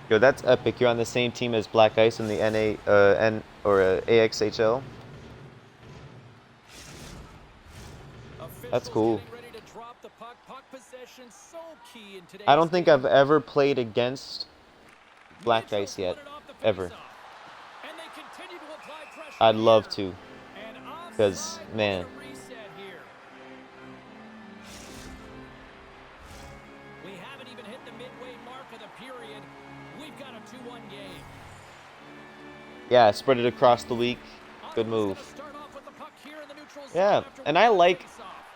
Yo, that's epic. You're on the same team as Black Ice in the AXHL. That's cool. I don't think I've ever played against Black Ice yet. Ever. I'd love to. Because, man. We haven't even hit the midway mark of the period. We've got a 2-1 game. Yeah, spread it across the week. Good move. Yeah, and I like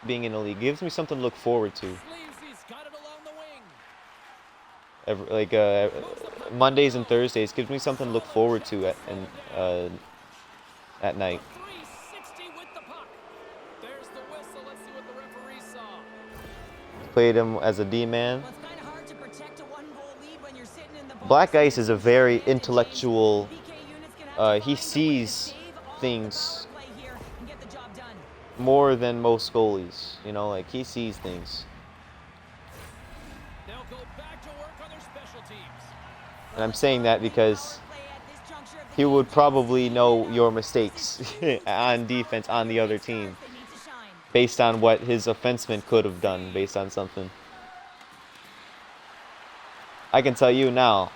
being in the league. It gives me something to look forward to. Mondays and Thursdays gives me something to look forward to at night. Played him as a D-man. Black Ice is a very intellectual. He sees things more than most goalies. You know, like he sees things. And I'm saying that because he would probably know your mistakes on defense on the other team based on what his offenseman could have done based on something. I can tell you now,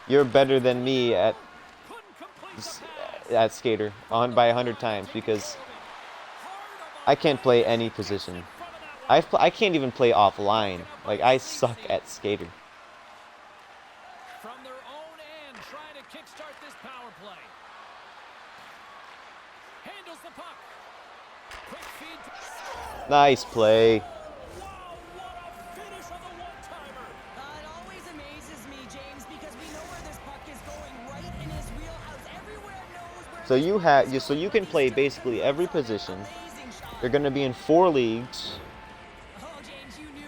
you're better than me at skater by 100 times because I can't play any position. I can't even play offline. Like, I suck at skater. From their own end, trying to kickstart this power play. Handles the puck. Quick feed to... Nice play. Wow, what a finish of a one-timer. It always amazes me, James, because we know where this puck is going, right in his wheelhouse. Everywhere knows where So you can play basically every position. You're going to be in 4 leagues.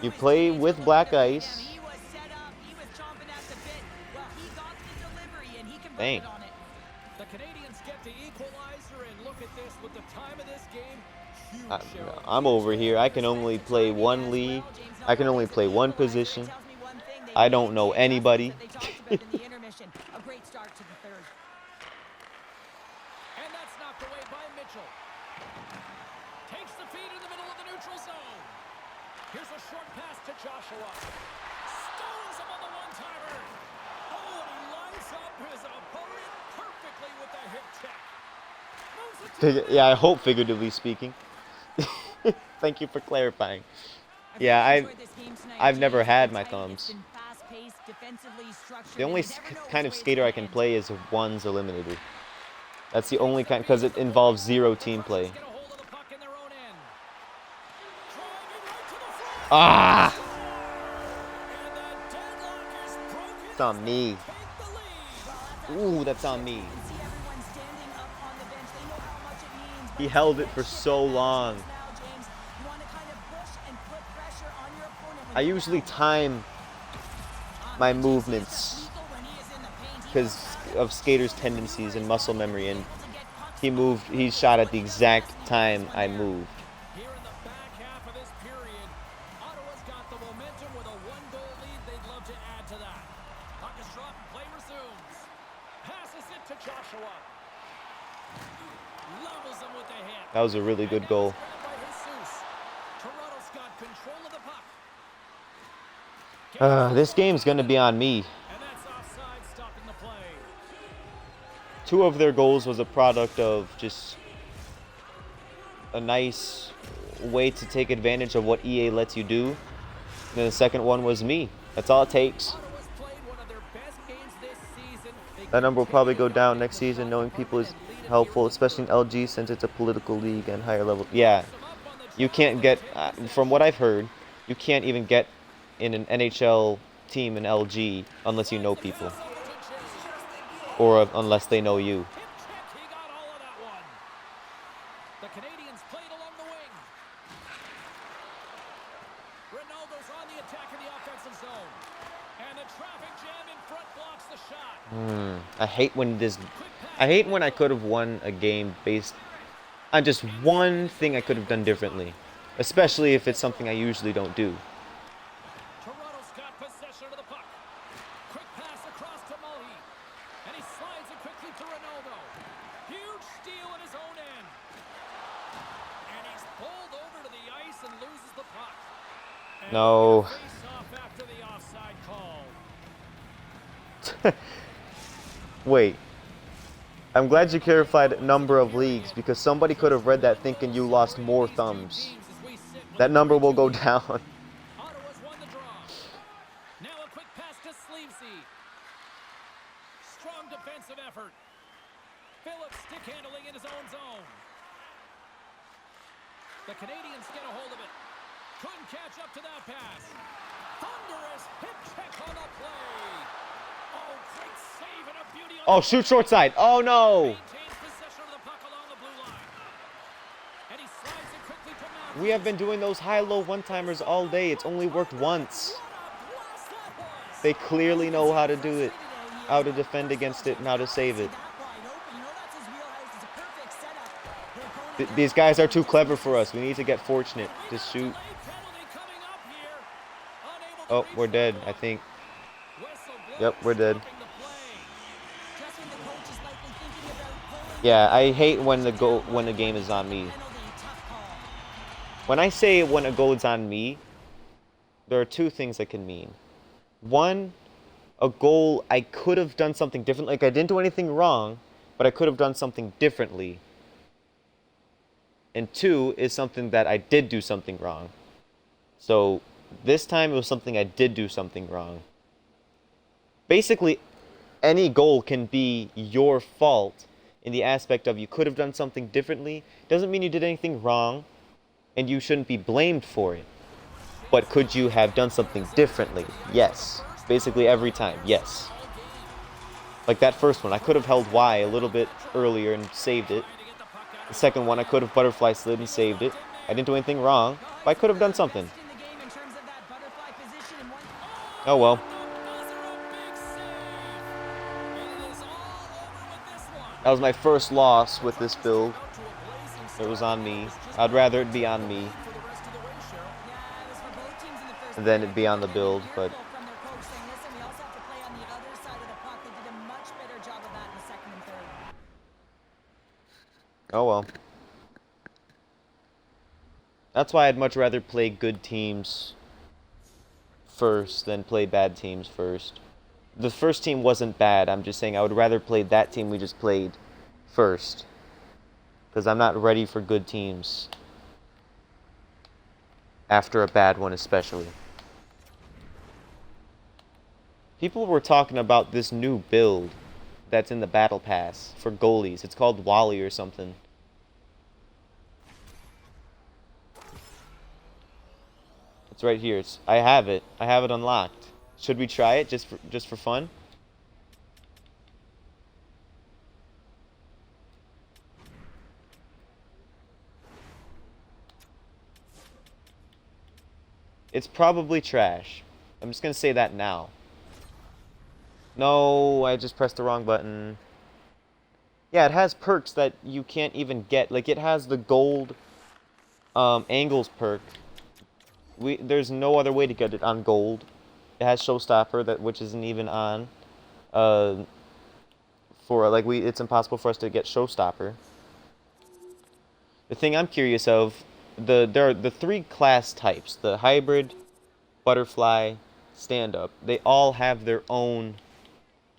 You play with Black Ice. Dang. The Canadians get the equalizer, and look at this with the time of this game. Huge I'm over here. I can only play 1 league. I can only play 1 position. I don't know anybody. A great start to the third. And that's knocked away by Mitchell. Takes the feed in the middle of the neutral zone. Here's a short pass to Joshua. Stones him on the one-timer. Oh, and he lines up his opponent perfectly with the hip check. Moves it to the Yeah, I hope figuratively speaking. Thank you for clarifying. Yeah, I've never had my thumbs. The only kind of skater I can play is one's eliminator. That's the only kind, because it involves zero team play. get a hold of the puck in their own end. Driving right to the front. Ah! And the deadlock is broken. It's on me. Take the lead. Ooh, that's on me. See everyone standing up on the bench. They know how much it means. He held it for so long. Now, James, you want to kind of push and put pressure on your opponent. I usually time my movements because of skaters' tendencies and muscle memory, and he shot at the exact time I moved. Here in the back half of this period, Ottawa's got the momentum with a one-goal lead. They'd love to add to that. Puck is dropped, play resumes. Passes it to Joshua. Levels him with the hit. That was a really good goal. Grabbed by Jesus. Toronto's got control of the puck. This game's gonna be on me. And that's offside, stopping the play. 2 of their goals was a product of just a nice way to take advantage of what EA lets you do. And then the second one was me. That's all it takes. Ottawa's played one of their best games this season. That number will probably go down next season. Knowing people is helpful, especially in LG since it's a political league and higher level. Yeah, you can't get, from what I've heard, you can't even get in an NHL team in LG unless you know people. Or unless they know you. Hip check, he got all of that one. The Canadians played along the wing. Ronaldo's on the attack in the offensive zone. And the traffic jam in front blocks the shot. I hate when I could have won a game based on just one thing I could have done differently. Especially if it's something I usually don't do. Toronto's got possession of the puck. Quick pass across to Mully. And he slides it quickly to Ronaldo. Huge steal in his own end. And he's pulled over to the ice and loses the puck. And No. face off after the offside call. Wait. I'm glad you clarified number of leagues because somebody could have read that thinking you lost more thumbs. That number will go down. Ottawa's won the draw. Now a quick pass to Sleevesy. Strong defensive effort. Phillips stick handling in his own zone. The Canadians get a hold of it. Couldn't catch up to that pass. Thunderous hip check on the play. Oh, great save and a beauty on Oh, the shoot short side. Oh no. maintains possession of the puck along the blue line. And he slides it quickly to Matthews. We have been doing those high-low one-timers all day. It's only worked once. What a blast that was. They clearly know how to do it, how to defend against it, and how to save it. That wide open. You know that's his wheelhouse. It's a perfect setup. The opponent These guys are too clever for us. We need to get fortunate. Just shoot. Late penalty coming up here. Unable to Oh, reach we're the dead, goal. I think. Whistle Yep, we're dead. stopping the play. just when the coach is likely thinking about pulling Yeah, I hate when the game is on me. penalty. Tough call. When I say when a goal is on me, there are 2 things that can mean. One, a goal I could have done something different. Like I didn't do anything wrong, but I could have done something differently. And 2 is something that I did do something wrong. So this time it was something I did do something wrong. Basically, any goal can be your fault in the aspect of you could have done something differently. Doesn't mean you did anything wrong, and you shouldn't be blamed for it. But could you have done something differently? Yes. Basically every time, yes. Like that first one, I could have held Y a little bit earlier and saved it. The second one, I could have butterfly slid and saved it. I didn't do anything wrong, but I could have done something. In the game in terms of that butterfly position and one. Oh well. Buzzer, a big save. And it is all over with this one. That was my first loss with this build. Out to a blazing It was on me. I'd rather it be on me for the rest of the way, Cheryl. Yeah, it was for both teams in the first. than it be on the build, but From their coach saying, listen, we also have to play on the other side of the puck. They did a much better job of Oh well. That's why I'd much rather play good teams first than play bad teams first. The first team wasn't bad. I'm just saying I would rather play that team we just played first. Because I'm not ready for good teams. After a bad one especially. People were talking about this new build that's in the Battle Pass for goalies. It's called Wally or something. It's right here. I have it. I have it unlocked. Should we try it just for fun? It's probably trash. I'm just gonna say that now. No, I just pressed the wrong button. Yeah, it has perks that you can't even get. Like, it has the gold angles perk. There's no other way to get it on gold. It has showstopper, which isn't even on. It's impossible for us to get showstopper. The thing I'm curious of, there are the 3 class types: the hybrid, butterfly, stand-up. They all have their own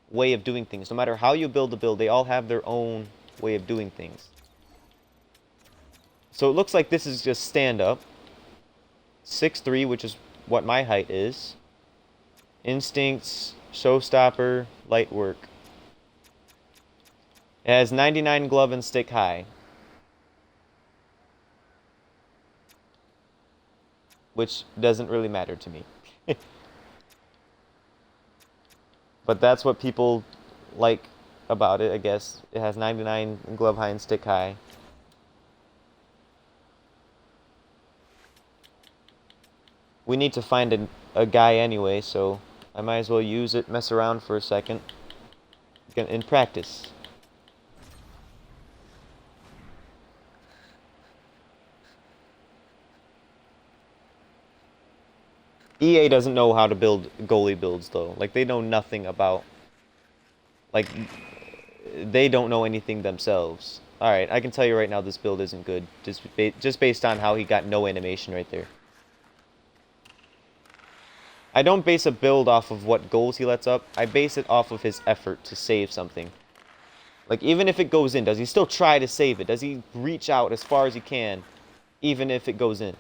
way of doing things. No matter how you build the build, they all have their own way of doing things. So it looks like this is just stand-up. 6'3", which is what my height is. Instincts, showstopper, light work. It has 99 glove and stick high. Which doesn't really matter to me. But that's what people like about it, I guess. It has 99 glove high and stick high. We need to find a guy anyway, so I might as well use it, mess around for a second. In practice. EA doesn't know how to build goalie builds, though. Like, they know nothing about... Like, they don't know anything themselves. Alright, I can tell you right now this build isn't good. Just based on how he got no animation right there. I don't base a build off of what goals he lets up. I base it off of his effort to save something. Like, even if it goes in, does he still try to save it? Does he reach out as far as he can, even if it goes in?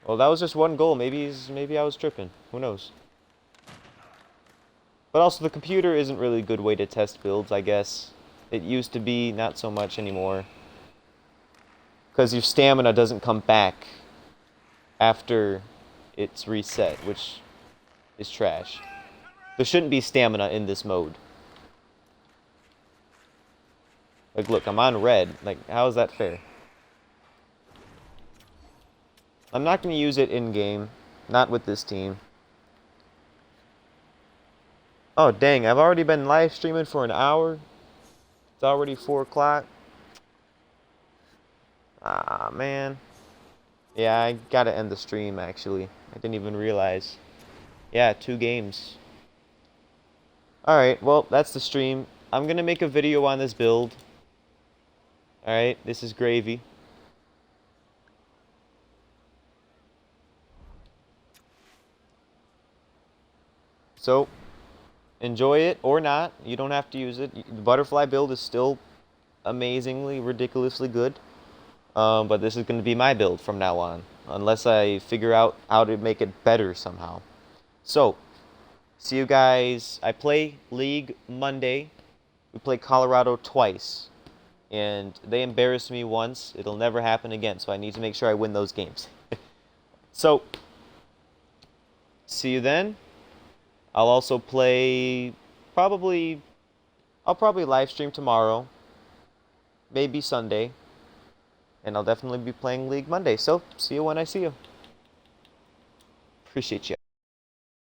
Well, that was just one goal. Maybe I was tripping. Who knows? But also, the computer isn't really a good way to test builds, I guess. It used to be, not so much anymore. Because your stamina doesn't come back after it's reset, which is trash. There shouldn't be stamina in this mode. Like, look, I'm on red. Like, how is that fair? I'm not going to use it in-game. Not with this team. Oh, dang. I've already been live streaming for an hour. It's already 4 o'clock. Ah, man. Yeah, I gotta end the stream, actually. I didn't even realize. Yeah, 2 games. Alright, well, that's the stream. I'm gonna make a video on this build. Alright, this is gravy. So, enjoy it or not. You don't have to use it. The butterfly build is still amazingly, ridiculously good. But this is going to be my build from now on. Unless I figure out how to make it better somehow. So, see you guys. I play League Monday. We play Colorado twice. And they embarrassed me once. It'll never happen again. So I need to make sure I win those games. So, see you then. I'll also play I'll probably live stream tomorrow. Maybe Sunday. And I'll definitely be playing League Monday. So, see you when I see you. Appreciate you.